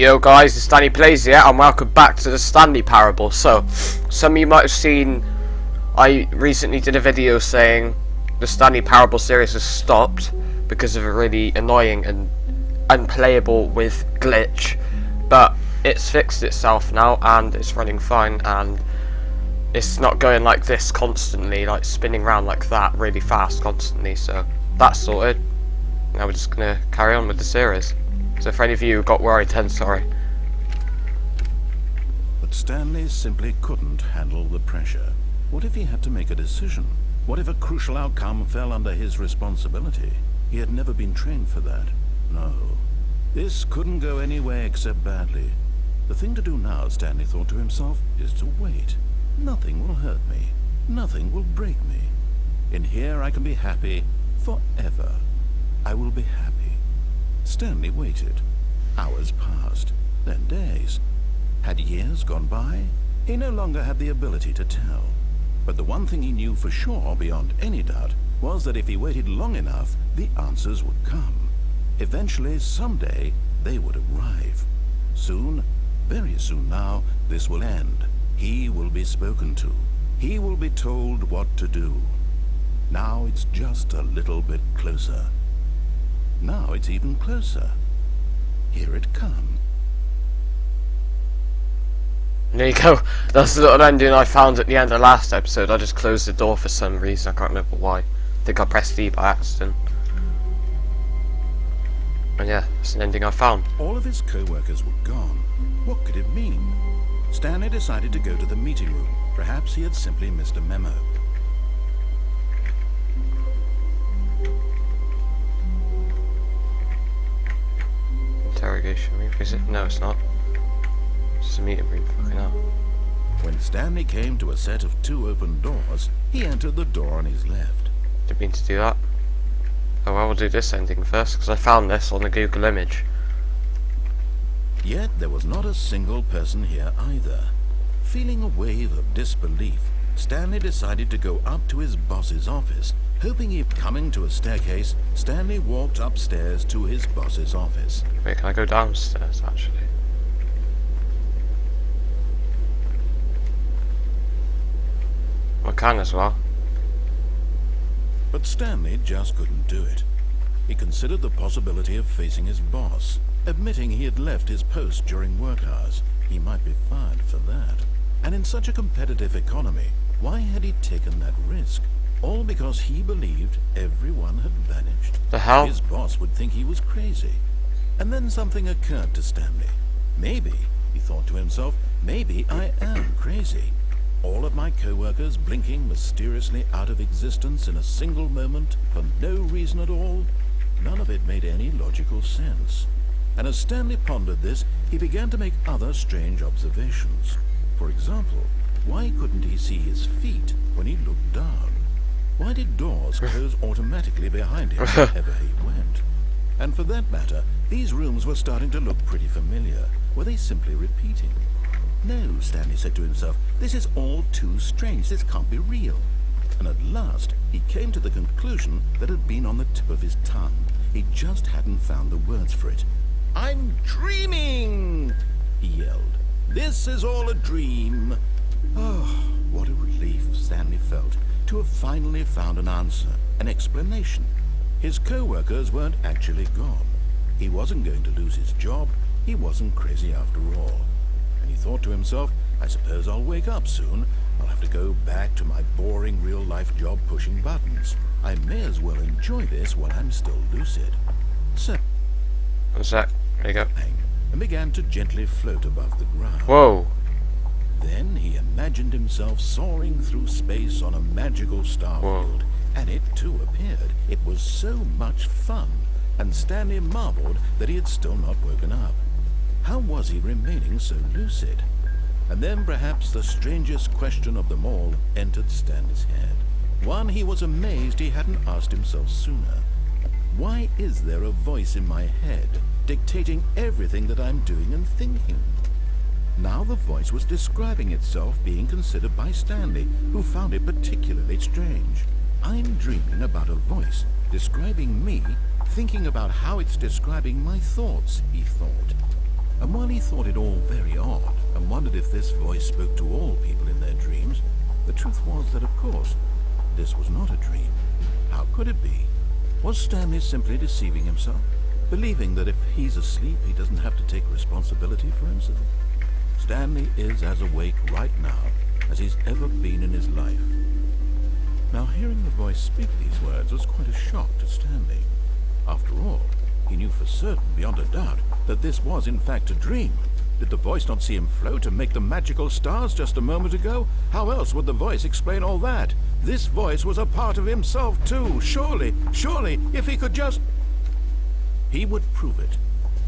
Yo guys, it's Stanley Plays here, and welcome back to the Stanley Parable. So, some of you might have seen, I recently did a video saying the Stanley Parable series has stopped because of a really annoying and unplayable with glitch, but it's fixed itself now and it's running fine, and it's not going like this constantly, like spinning around like that really fast constantly. So that's sorted. Now we're just gonna carry on with the series. So for any of you who got worried, then sorry. But Stanley simply couldn't handle the pressure. What if he had to make a decision? What if a crucial outcome fell under his responsibility? He had never been trained for that. No. This couldn't go any way except badly. The thing to do now, Stanley thought to himself, is to wait. Nothing will hurt me. Nothing will break me. In here I can be happy forever. I will be happy. Stanley waited. Hours passed, then days. Had years gone by? He no longer had the ability to tell. But the one thing he knew for sure, beyond any doubt, was that if he waited long enough, the answers would come. Eventually, someday, they would arrive. Soon, very soon now, this will end. He will be spoken to. He will be told what to do. Now it's just a little bit closer. Now it's even closer. Here it comes. There you go. That's the little ending I found at the end of the last episode. I just closed the door for some reason. I can't remember why. I think I pressed E by accident. And yeah, that's an ending I found. All of his co-workers were gone. What could it mean? Stanley decided to go to the meeting room. Perhaps he had simply missed a memo. Interrogation room, is it? No, it's not. It's just a meeting room, fucking hell. When Stanley came to a set of two open doors, he entered the door on his left. Didn't mean to do that. Oh well, we'll do this ending first, because I found this on the Google image. Yet there was not a single person here either. Feeling a wave of disbelief, Stanley decided to go up to his boss's office. Hoping he'd coming to a staircase, Stanley walked upstairs to his boss's office. Wait, can I go downstairs, actually? I can as well. But Stanley just couldn't do it. He considered the possibility of facing his boss, admitting he had left his post during work hours. He might be fired for that. And in such a competitive economy, why had he taken that risk? All because he believed everyone had vanished. The hell? His boss would think he was crazy. And then something occurred to Stanley. Maybe, he thought to himself, maybe I am crazy. All of my co-workers blinking mysteriously out of existence in a single moment for no reason at all. None of it made any logical sense. And as Stanley pondered this, he began to make other strange observations. For example, why couldn't he see his feet when he looked down? Why did doors close automatically behind him wherever he went? And for that matter, these rooms were starting to look pretty familiar. Were they simply repeating? No, Stanley said to himself, this is all too strange. This can't be real. And at last, he came to the conclusion that had been on the tip of his tongue. He just hadn't found the words for it. "I'm dreaming!" he yelled. "This is all a dream." Oh, what a relief Stanley felt to have finally found an answer, an explanation. His co-workers weren't actually gone. He wasn't going to lose his job. He wasn't crazy after all. And he thought to himself, I suppose I'll wake up soon. I'll have to go back to my boring real-life job pushing buttons. I may as well enjoy this while I'm still lucid. So, One sec. There you go. and began to gently float above the ground. Whoa. Then he imagined himself soaring through space on a magical starfield, and it too appeared. It was so much fun, and Stanley marveled that he had still not woken up. How was he remaining so lucid? And then perhaps the strangest question of them all entered Stanley's head. One he was amazed he hadn't asked himself sooner. Why is there a voice in my head dictating everything that I'm doing and thinking? Now the voice was describing itself being considered by Stanley, who found it particularly strange. I'm dreaming about a voice describing me, thinking about how it's describing my thoughts, he thought. And while he thought it all very odd and wondered if this voice spoke to all people in their dreams, the truth was that, of course, this was not a dream. How could it be? Was Stanley simply deceiving himself, believing that if he's asleep, he doesn't have to take responsibility for himself? Stanley is as awake right now as he's ever been in his life. Now, hearing the voice speak these words was quite a shock to Stanley. After all, he knew for certain, beyond a doubt, that this was in fact a dream. Did the voice not see him float and make the magical stars just a moment ago? How else would the voice explain all that? This voice was a part of himself too. Surely, if he could just... He would prove it.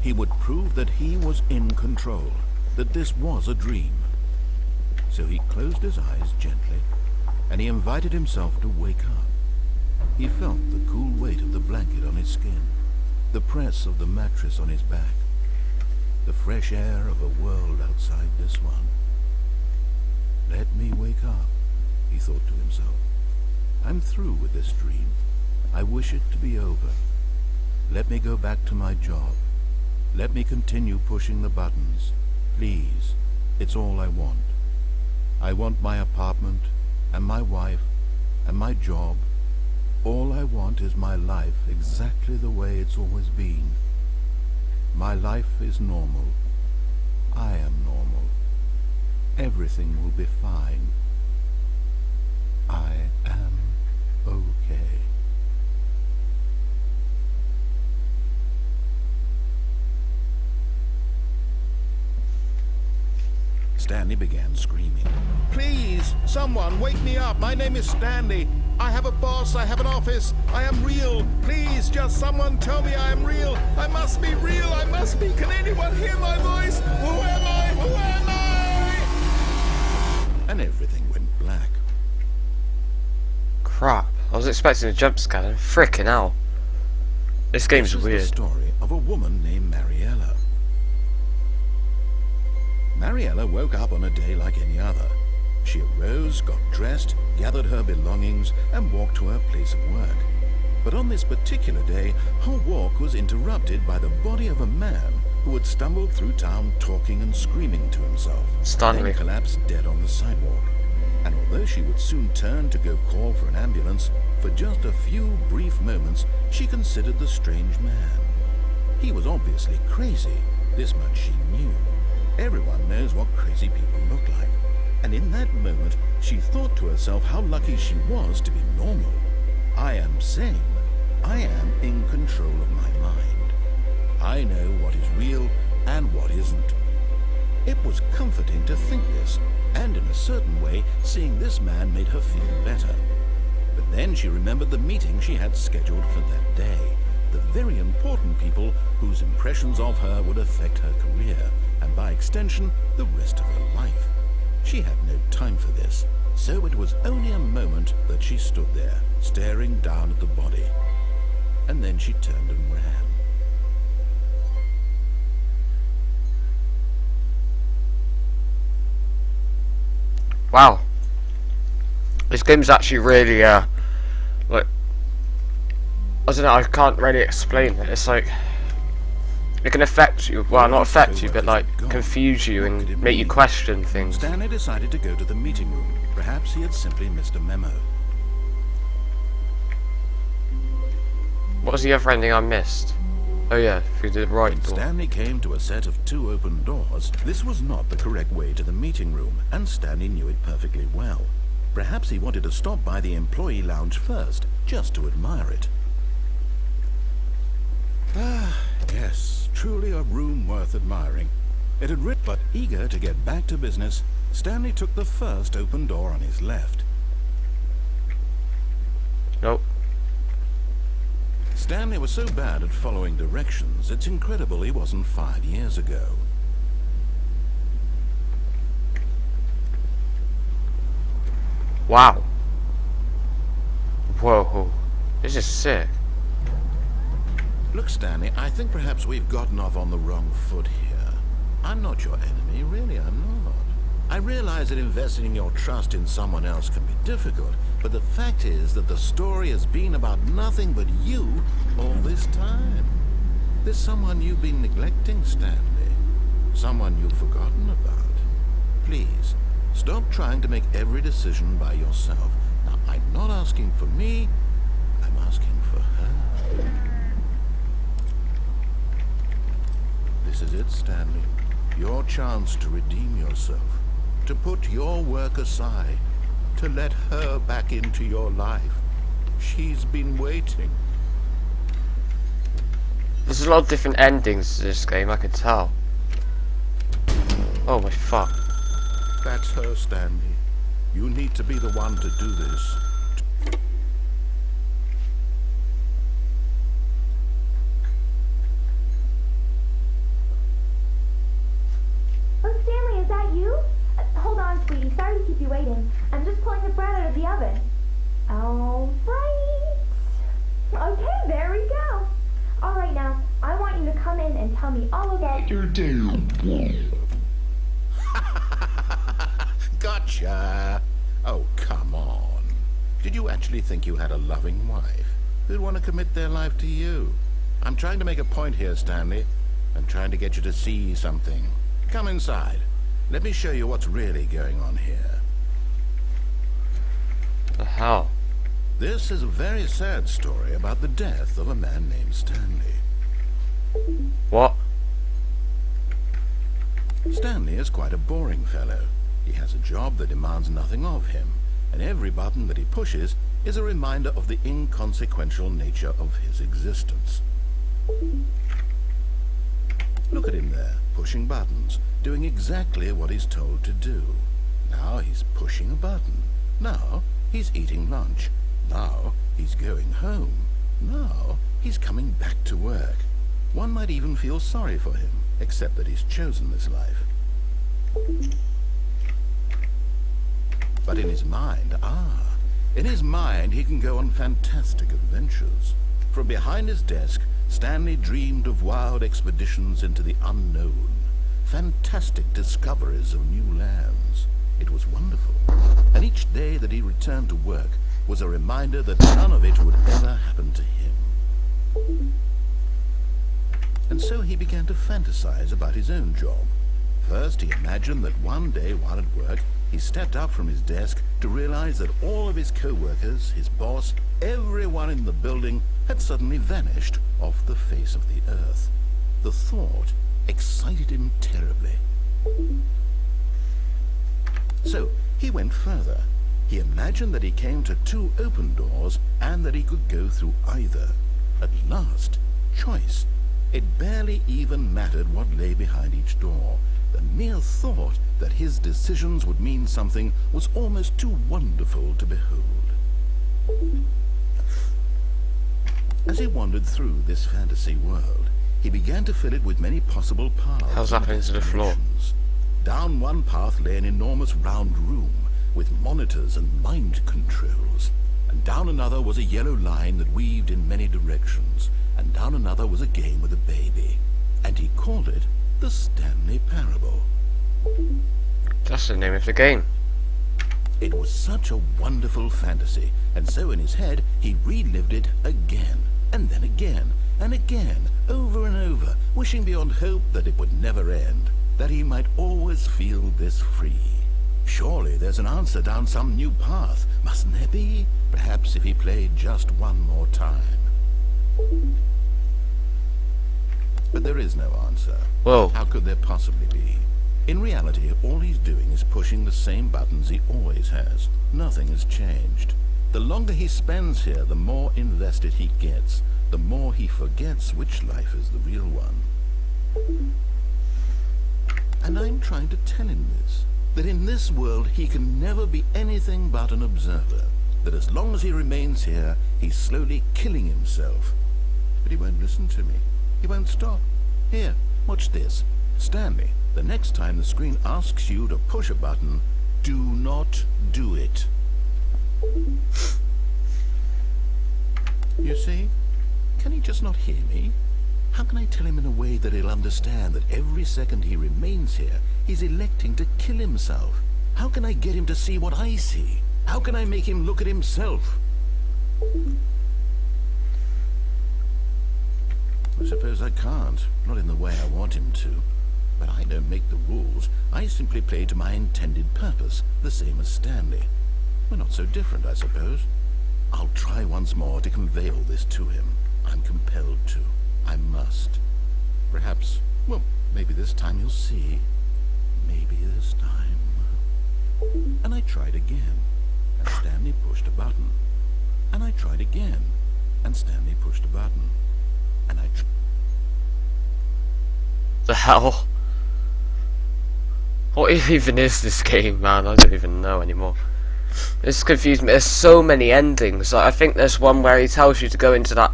He would prove that he was in control, that this was a dream. So he closed his eyes gently, and he invited himself to wake up. He felt the cool weight of the blanket on his skin, the press of the mattress on his back, the fresh air of a world outside this one. Let me wake up, he thought to himself. I'm through with this dream. I wish it to be over. Let me go back to my job. Let me continue pushing the buttons. Please, it's all I want. I want my apartment, and my wife, and my job. All I want is my life exactly the way it's always been. My life is normal. I am normal. Everything will be fine. I am okay. Stanley began screaming. Please, someone, wake me up. My name is Stanley. I have a boss. I have an office. I am real. Please, just someone tell me I am real. I must be real. I must be. Can anyone hear my voice? Who am I? Who am I? And everything went black. Crap. I was expecting a jump scare. Frickin' hell. This game's This is weird. the story of a woman named Mariella. Mariella woke up on a day like any other. She arose, got dressed, gathered her belongings, and walked to her place of work. But on this particular day, her walk was interrupted by the body of a man who had stumbled through town talking and screaming to himself. Stanley. Then collapsed dead on the sidewalk. And although she would soon turn to go call for an ambulance, for just a few brief moments, she considered the strange man. He was obviously crazy. This much she knew. Everyone knows what crazy people look like. And in that moment, she thought to herself how lucky she was to be normal. I am sane. I am in control of my mind. I know what is real and what isn't. It was comforting to think this, and in a certain way, seeing this man made her feel better. But then she remembered the meeting she had scheduled for that day. The very important people whose impressions of her would affect her career, and by extension, the rest of her life. She had no time for this, so it was only a moment that she stood there, staring down at the body. And then she turned and ran. Wow. This game's actually really, like, I don't know, I can't really explain it. It's like, it can affect you, well, not affect you, but like, confuse you and make you question things. Stanley decided to go to the meeting room. Perhaps he had simply missed a memo. What was the other ending I missed? Oh yeah, through the right When door. Stanley came to a set of 2 open doors, this was not the correct way to the meeting room, and Stanley knew it perfectly well. Perhaps he wanted to stop by the employee lounge first, just to admire it. Ah, yes, truly a room worth admiring. It had written, but eager to get back to business, Stanley took the first open door on his left. Nope. Stanley was so bad at following directions, it's incredible he wasn't 5 years ago. Wow. Whoa. This is sick. Look, Stanley, I think perhaps we've gotten off on the wrong foot here. I'm not your enemy, really, I'm not. I realize that investing your trust in someone else can be difficult, but the fact is that the story has been about nothing but you all this time. There's someone you've been neglecting, Stanley. Someone you've forgotten about. Please, stop trying to make every decision by yourself. Now, I'm not asking for me, I'm asking for her. This is it, Stanley. Your chance to redeem yourself. To put your work aside. To let her back into your life. She's been waiting. There's a lot of different endings to this game, I can tell. Oh my fuck. That's her, Stanley. You need to be the one to do this. Oh, Stanley, is that you? Hold on, sweetie. Sorry to keep you waiting. I'm just pulling the bread out of the oven. All right. Okay, there we go. All right, now, I want you to come in and tell me all about your day. Gotcha. Oh, come on. Did you actually think you had a loving wife who'd want to commit their life to you? I'm trying to make a point here, Stanley. I'm trying to get you to see something. Come inside. Let me show you what's really going on here. The hell? This is a very sad story about the death of a man named Stanley. What? Stanley is quite a boring fellow. He has a job that demands nothing of him, and every button that he pushes is a reminder of the inconsequential nature of his existence. Look at him there, pushing buttons, doing exactly what he's told to do. Now he's pushing a button. Now he's eating lunch. Now he's going home. Now he's coming back to work. One might even feel sorry for him, except that he's chosen this life. But in his mind, in his mind he can go on fantastic adventures. From behind his desk, Stanley dreamed of wild expeditions into the unknown, fantastic discoveries of new lands. It was wonderful, and each day that he returned to work was a reminder that none of it would ever happen to him. And so he began to fantasize about his own job. First, he imagined that one day while at work, he stepped up from his desk to realize that all of his co-workers, his boss, everyone in the building had suddenly vanished off the face of the earth. The thought excited him terribly. So he went further. He imagined that he came to 2 open doors and that he could go through either. At last, choice. It barely even mattered what lay behind each door. The mere thought that his decisions would mean something was almost too wonderful to behold. As he wandered through this fantasy world, he began to fill it with many possible paths. How's happening to the floor? Down one path lay an enormous round room with monitors and mind controls. And down another was a yellow line that weaved in many directions. And down another was a game with a baby. And he called it the Stanley Parable. That's the name of the game. It was such a wonderful fantasy, and so in his head he relived it again, and then again, and again, over and over, wishing beyond hope that it would never end, that he might always feel this free. Surely there's an answer down some new path, mustn't there be? Perhaps if he played just one more time. But there is no answer. Whoa. How could there possibly be? In reality, all he's doing is pushing the same buttons he always has. Nothing has changed. The longer he spends here, the more invested he gets, the more he forgets which life is the real one. And I'm trying to tell him this, that in this world he can never be anything but an observer, that as long as he remains here, he's slowly killing himself. But he won't listen to me. He won't stop. Here, watch this. Stanley, the next time the screen asks you to push a button, do not do it. You see? Can he just not hear me? How can I tell him in a way that he'll understand that every second he remains here, he's electing to kill himself? How can I get him to see what I see? How can I make him look at himself? I suppose I can't. Not in the way I want him to. But I don't make the rules. I simply play to my intended purpose, the same as Stanley. We're not so different, I suppose. I'll try once more to convey all this to him. I'm compelled to. I must. Perhaps, well, maybe this time you'll see. Maybe this time. And I tried again, and Stanley pushed a button. And I tried again, and Stanley pushed a button. And I The hell? What even is this game, man? I don't even know anymore. It's confused me. There's so many endings. Like, I think there's one where he tells you to go into that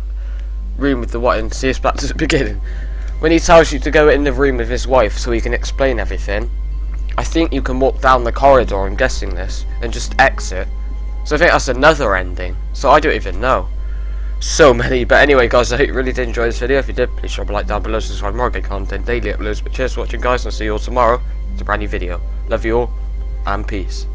room with the wife, and see us back to the beginning. When he tells you to go in the room with his wife so he can explain everything, I think you can walk down the corridor, I'm guessing this, and just exit. So I think that's another ending. So I don't even know. So many. But anyway, guys, I hope you really did enjoy this video. If you did, please drop a like down below, subscribe, more good content, daily uploads. But cheers for watching, guys, and I'll see you all tomorrow with a brand new video. Love you all, and peace.